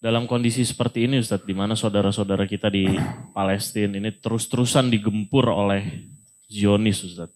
dalam kondisi seperti ini Ustadz, di mana saudara-saudara kita di Palestina ini terus-terusan digempur oleh Zionis Ustadz.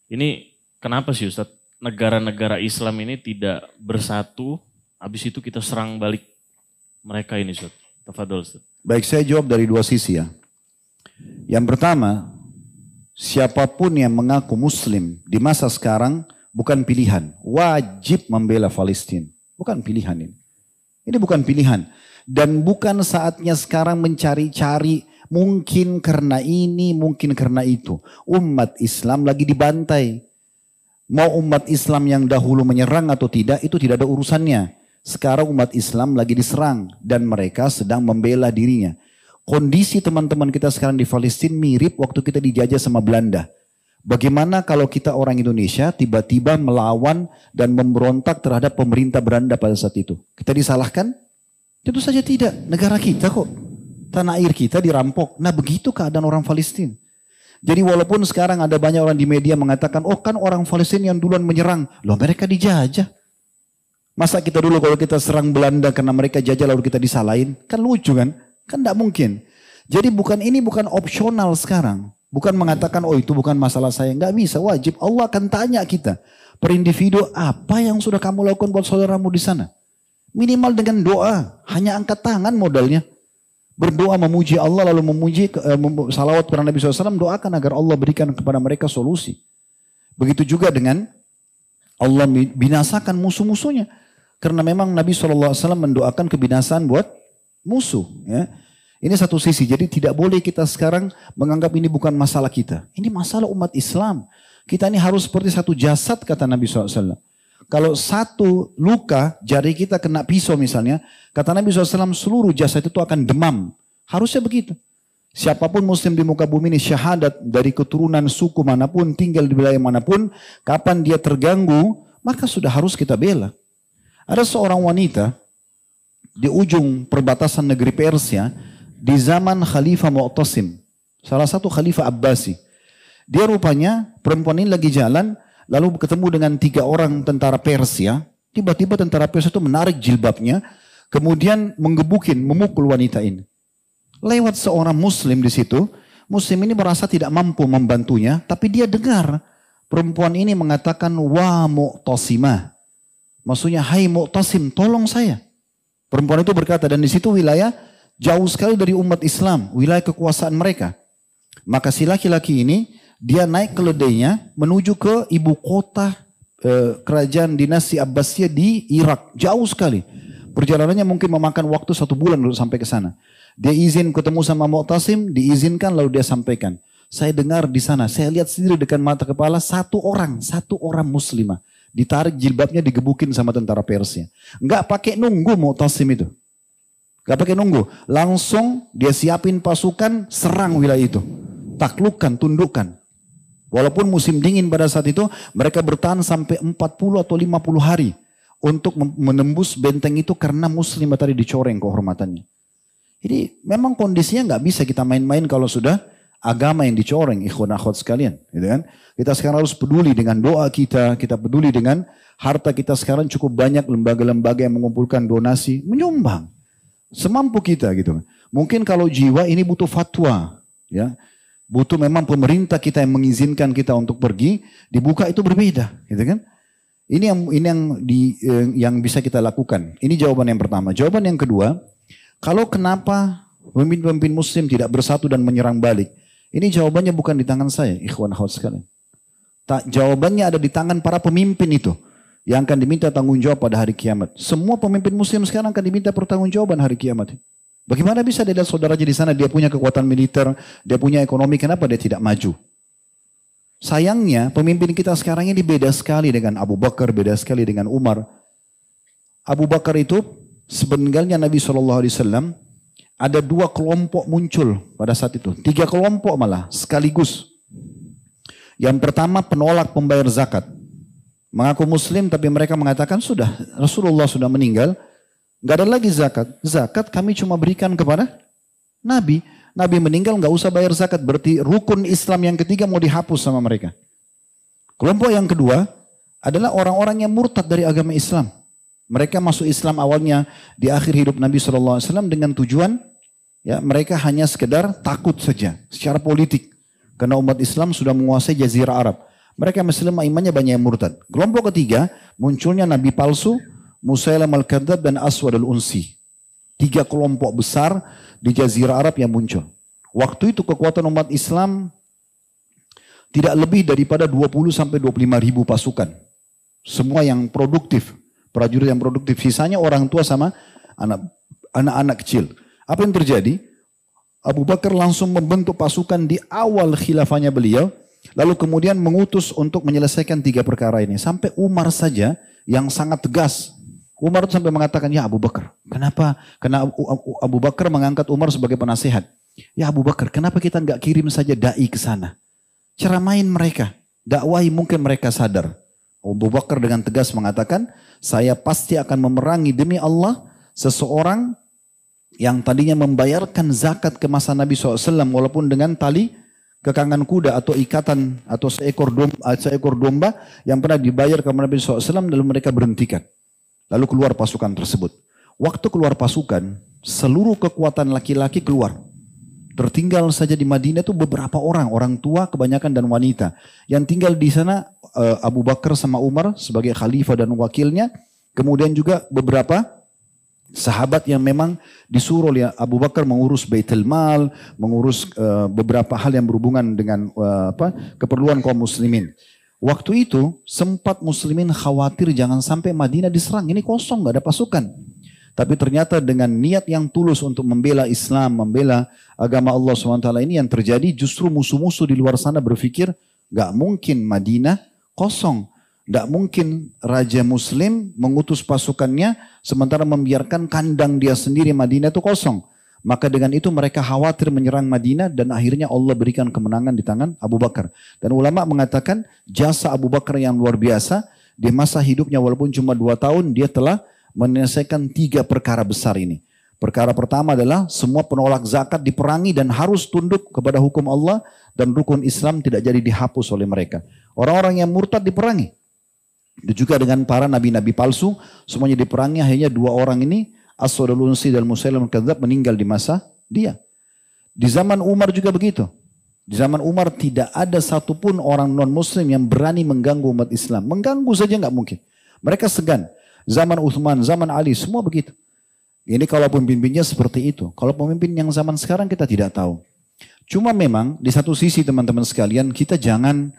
Ini kenapa sih Ustadz negara-negara Islam ini tidak bersatu, habis itu kita serang balik mereka ini Ustadz? Tafadhol Ustadz. Baik, saya jawab dari dua sisi ya. Yang pertama, siapapun yang mengaku muslim di masa sekarang bukan pilihan. Wajib membela Palestina. Bukan pilihan ini. Ini bukan pilihan. Dan bukan saatnya sekarang mencari-cari mungkin karena ini, mungkin karena itu. Umat Islam lagi dibantai. Mau umat Islam yang dahulu menyerang atau tidak, itu tidak ada urusannya. Sekarang umat Islam lagi diserang dan mereka sedang membela dirinya. Kondisi teman-teman kita sekarang di Palestina mirip waktu kita dijajah sama Belanda. Bagaimana kalau kita orang Indonesia tiba-tiba melawan dan memberontak terhadap pemerintah Belanda pada saat itu? Kita disalahkan? Tentu saja tidak. Negara kita kok. Tanah air kita dirampok. Nah begitu keadaan orang Palestina. Jadi walaupun sekarang ada banyak orang di media mengatakan, oh kan orang Palestina yang duluan menyerang. Loh mereka dijajah. Masa kita dulu kalau kita serang Belanda karena mereka jajah lalu kita disalahin? Kan lucu kan? Kan tidak mungkin. Jadi ini bukan opsional sekarang. Bukan mengatakan, oh itu bukan masalah saya. Nggak bisa, wajib. Allah akan tanya kita. Per individu, apa yang sudah kamu lakukan buat saudaramu di sana? Minimal dengan doa. Hanya angkat tangan modalnya. Berdoa memuji Allah lalu memuji salawat kepada Nabi SAW. Doakan agar Allah berikan kepada mereka solusi. Begitu juga dengan Allah binasakan musuh-musuhnya. Karena memang Nabi SAW mendoakan kebinasaan buat musuh. Ya. Ini satu sisi. Jadi tidak boleh kita sekarang menganggap ini bukan masalah kita. Ini masalah umat Islam. Kita ini harus seperti satu jasad kata Nabi SAW. Kalau satu luka jari kita kena pisau misalnya. Kata Nabi SAW seluruh jasad itu akan demam. Harusnya begitu. Siapapun muslim di muka bumi ini syahadat dari keturunan suku manapun. Tinggal di wilayah manapun. Kapan dia terganggu maka sudah harus kita bela. Ada seorang wanita di ujung perbatasan negeri Persia di zaman Khalifah Mu'tasim, salah satu Khalifah Abbasi. Dia rupanya perempuan ini lagi jalan, lalu ketemu dengan 3 orang tentara Persia. Tiba-tiba tentara Persia itu menarik jilbabnya, kemudian menggebukin, memukul wanita ini. Lewat seorang muslim di situ, muslim ini merasa tidak mampu membantunya, tapi dia dengar perempuan ini mengatakan, wa Mu'tasimah. Maksudnya, hai Mu'tasim, tolong saya. Perempuan itu berkata, dan di situ wilayah jauh sekali dari umat Islam, wilayah kekuasaan mereka. Maka si laki-laki ini, dia naik keledainya menuju ke ibu kota kerajaan dinasti Abbasiyah di Irak. Jauh sekali. Perjalanannya mungkin memakan waktu 1 bulan untuk sampai ke sana. Dia izin ketemu sama Mu'tasim, diizinkan lalu dia sampaikan. Saya dengar di sana, saya lihat sendiri dengan mata kepala satu orang muslimah. Ditarik jilbabnya, digebukin sama tentara Persia. Enggak pakai nunggu Mu'tasim itu. Gak pakai nunggu. Langsung dia siapin pasukan, serang wilayah itu. Taklukkan, tundukkan. Walaupun musim dingin pada saat itu, mereka bertahan sampai 40 atau 50 hari. Untuk menembus benteng itu karena muslim tadi dicoreng kehormatannya. Jadi memang kondisinya gak bisa kita main-main kalau sudah agama yang dicoreng. Ikhwan akhwat sekalian. Gitu kan? Kita sekarang harus peduli dengan doa kita. Kita peduli dengan harta kita sekarang cukup banyak lembaga-lembaga yang mengumpulkan donasi. Menyumbang. Semampu kita gitu. Mungkin kalau jiwa ini butuh fatwa, ya, butuh memang pemerintah kita yang mengizinkan kita untuk pergi, dibuka itu berbeda, gitu kan? Ini yang bisa kita lakukan. Ini jawaban yang pertama. Jawaban yang kedua, kalau kenapa pemimpin-pemimpin Muslim tidak bersatu dan menyerang balik? Ini jawabannya bukan di tangan saya, ikhwan akhwat sekalian. Jawabannya ada di tangan para pemimpin itu. Yang akan diminta tanggung jawab pada hari kiamat. Semua pemimpin muslim sekarang akan diminta pertanggungjawaban hari kiamat. Bagaimana bisa dia lihat saudaranya di sana, dia punya kekuatan militer, dia punya ekonomi, kenapa dia tidak maju? Sayangnya pemimpin kita sekarang ini beda sekali dengan Abu Bakar, beda sekali dengan Umar. Abu Bakar itu sebenarnya Nabi SAW ada 2 kelompok muncul pada saat itu. 3 kelompok malah sekaligus. Yang pertama penolak pembayar zakat. Mengaku muslim tapi mereka mengatakan sudah Rasulullah sudah meninggal, nggak ada lagi zakat. Zakat kami cuma berikan kepada Nabi. Nabi meninggal nggak usah bayar zakat. Berarti rukun Islam yang ketiga mau dihapus sama mereka. Kelompok yang kedua adalah orang-orang yang murtad dari agama Islam. Mereka masuk Islam awalnya di akhir hidup Nabi SAW dengan tujuan ya mereka hanya sekedar takut saja secara politik. Karena umat Islam sudah menguasai Jazirah Arab. Mereka Muslim imannya banyak yang murtad. Kelompok ketiga munculnya Nabi palsu, Musailam al-Kadzab dan Aswad al-Unsi. 3 kelompok besar di Jazirah Arab yang muncul. Waktu itu kekuatan umat Islam tidak lebih daripada 20 sampai 25 ribu pasukan. Semua yang produktif. Prajurit yang produktif, sisanya orang tua sama anak-anak kecil. Apa yang terjadi? Abu Bakar langsung membentuk pasukan di awal khilafahnya beliau, lalu kemudian mengutus untuk menyelesaikan 3 perkara ini. Sampai Umar saja yang sangat tegas. Umar itu sampai mengatakan, ya Abu Bakar, kenapa? Karena Abu Bakar mengangkat Umar sebagai penasihat. Ya Abu Bakar, kenapa kita nggak kirim saja dai ke sana? Ceramain mereka, dakwahi mungkin mereka sadar. Abu Bakar dengan tegas mengatakan, saya pasti akan memerangi demi Allah seseorang yang tadinya membayarkan zakat ke masa Nabi SAW walaupun dengan tali kekangan kuda atau ikatan atau seekor domba yang pernah dibayar ke Nabi SAW lalu mereka berhentikan. Lalu keluar pasukan tersebut. Waktu keluar pasukan, seluruh kekuatan laki-laki keluar. Tertinggal saja di Madinah itu beberapa orang tua kebanyakan dan wanita. Yang tinggal di sana Abu Bakar sama Umar sebagai khalifah dan wakilnya. Kemudian juga beberapa sahabat yang memang disuruh oleh Abu Bakar mengurus Baitul Mal, mengurus beberapa hal yang berhubungan dengan keperluan kaum muslimin. Waktu itu sempat muslimin khawatir jangan sampai Madinah diserang. Ini kosong, gak ada pasukan. Tapi ternyata dengan niat yang tulus untuk membela Islam, membela agama Allah SWT ini yang terjadi justru musuh-musuh di luar sana berpikir gak mungkin Madinah kosong. Gak mungkin Raja Muslim mengutus pasukannya sementara membiarkan kandang dia sendiri Madinah itu kosong. Maka dengan itu mereka khawatir menyerang Madinah dan akhirnya Allah berikan kemenangan di tangan Abu Bakar. Dan ulama mengatakan jasa Abu Bakar yang luar biasa di masa hidupnya walaupun cuma 2 tahun dia telah menyelesaikan 3 perkara besar ini. Perkara pertama adalah semua penolak zakat diperangi dan harus tunduk kepada hukum Allah dan rukun Islam tidak jadi dihapus oleh mereka. Orang-orang yang murtad diperangi. Itu juga dengan para nabi-nabi palsu semuanya diperangi. Akhirnya 2 orang ini Aswad al-Unsi dan Musailam al-Kadzab meninggal di masa dia. Di zaman Umar juga begitu. Di zaman Umar tidak ada satupun orang non-muslim yang berani mengganggu umat Islam. Mengganggu saja nggak mungkin. Mereka segan. Zaman Uthman, zaman Ali, semua begitu. Ini kalau pemimpinnya seperti itu. Kalau pemimpin yang zaman sekarang kita tidak tahu. Cuma memang di satu sisi teman-teman sekalian kita jangan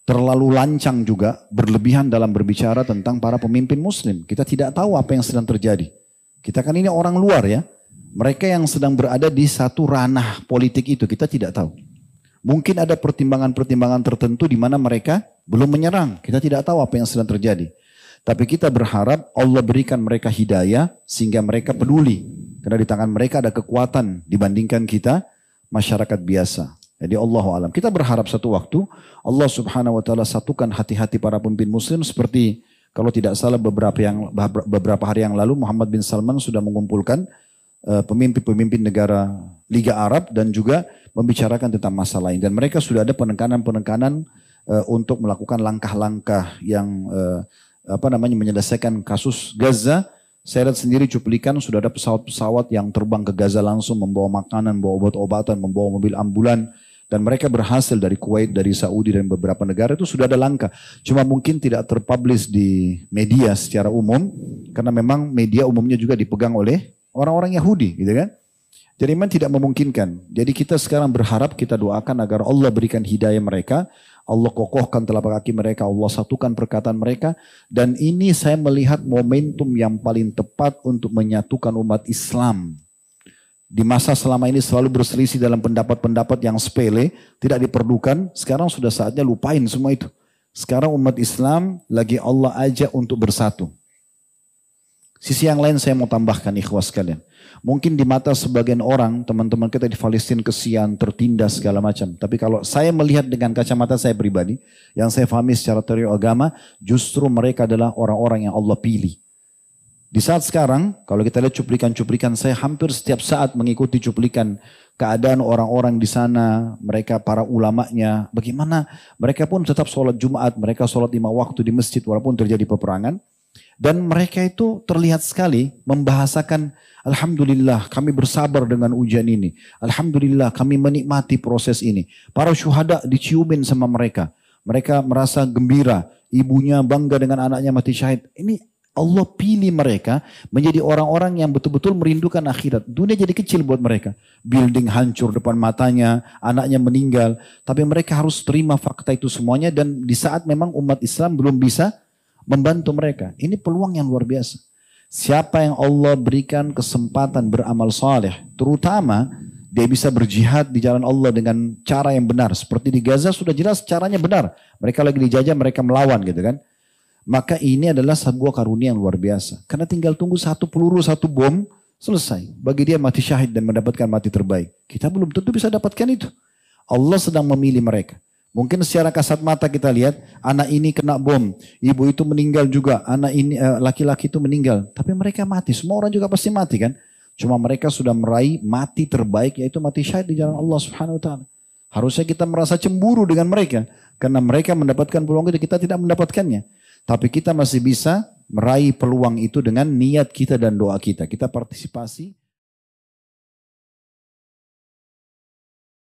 terlalu lancang juga berlebihan dalam berbicara tentang para pemimpin muslim. Kita tidak tahu apa yang sedang terjadi. Kita kan ini orang luar ya. Mereka yang sedang berada di satu ranah politik itu kita tidak tahu. Mungkin ada pertimbangan-pertimbangan tertentu di mana mereka belum menyerang. Kita tidak tahu apa yang sedang terjadi. Tapi kita berharap Allah berikan mereka hidayah sehingga mereka peduli. Karena di tangan mereka ada kekuatan dibandingkan kita masyarakat biasa. Jadi Allahu alam. Kita berharap satu waktu Allah Subhanahu wa taala satukan hati-hati para pemimpin muslim seperti kalau tidak salah beberapa hari yang lalu Muhammad bin Salman sudah mengumpulkan pemimpin-pemimpin negara Liga Arab dan juga membicarakan tentang masalah ini. Dan mereka sudah ada penekanan-penekanan untuk melakukan langkah-langkah yang menyelesaikan kasus Gaza. Saya lihat sendiri cuplikan sudah ada pesawat-pesawat yang terbang ke Gaza langsung membawa makanan, membawa obat-obatan, membawa mobil ambulan. Dan mereka berhasil dari Kuwait, dari Saudi dan beberapa negara itu sudah ada langkah. Cuma mungkin tidak terpublish di media secara umum. Karena memang media umumnya juga dipegang oleh orang-orang Yahudi gitu kan. Jadi memang tidak memungkinkan. Jadi kita sekarang berharap kita doakan agar Allah berikan hidayah mereka. Allah kokohkan telapak kaki mereka, Allah satukan perkataan mereka. Dan ini saya melihat momentum yang paling tepat untuk menyatukan umat Islam. Di masa selama ini selalu berselisih dalam pendapat-pendapat yang sepele, tidak diperlukan. Sekarang sudah saatnya lupain semua itu. Sekarang umat Islam lagi Allah ajak untuk bersatu. Sisi yang lain saya mau tambahkan ikhwas sekalian. Mungkin di mata sebagian orang, teman-teman kita di Palestina kesian, tertindas segala macam. Tapi kalau saya melihat dengan kacamata saya pribadi, yang saya pahami secara teori agama, justru mereka adalah orang-orang yang Allah pilih. Di saat sekarang, kalau kita lihat cuplikan-cuplikan, saya hampir setiap saat mengikuti cuplikan keadaan orang-orang di sana, mereka para ulamanya, bagaimana mereka pun tetap sholat Jumat, mereka sholat 5 waktu di masjid walaupun terjadi peperangan. Dan mereka itu terlihat sekali membahasakan, Alhamdulillah kami bersabar dengan ujian ini. Alhamdulillah kami menikmati proses ini. Para syuhada diciumin sama mereka. Mereka merasa gembira. Ibunya bangga dengan anaknya mati syahid. Ini Allah pilih mereka menjadi orang-orang yang betul-betul merindukan akhirat. Dunia jadi kecil buat mereka. Building hancur depan matanya, anaknya meninggal. Tapi mereka harus terima fakta itu semuanya. Dan di saat memang umat Islam belum bisa membantu mereka. Ini peluang yang luar biasa. Siapa yang Allah berikan kesempatan beramal saleh, terutama dia bisa berjihad di jalan Allah dengan cara yang benar. Seperti di Gaza sudah jelas caranya benar. Mereka lagi dijajah, mereka melawan gitu kan. Maka ini adalah sebuah karunia yang luar biasa. Karena tinggal tunggu satu peluru, satu bom, selesai. Bagi dia mati syahid dan mendapatkan mati terbaik. Kita belum tentu bisa dapatkan itu. Allah sedang memilih mereka. Mungkin secara kasat mata kita lihat, anak ini kena bom, ibu itu meninggal juga, anak ini laki-laki itu meninggal. Tapi mereka mati, semua orang juga pasti mati kan. Cuma mereka sudah meraih mati terbaik, yaitu mati syahid di jalan Allah Subhanahu Wa Taala. Harusnya kita merasa cemburu dengan mereka, karena mereka mendapatkan peluang itu, kita tidak mendapatkannya. Tapi kita masih bisa meraih peluang itu dengan niat kita dan doa kita. Kita partisipasi.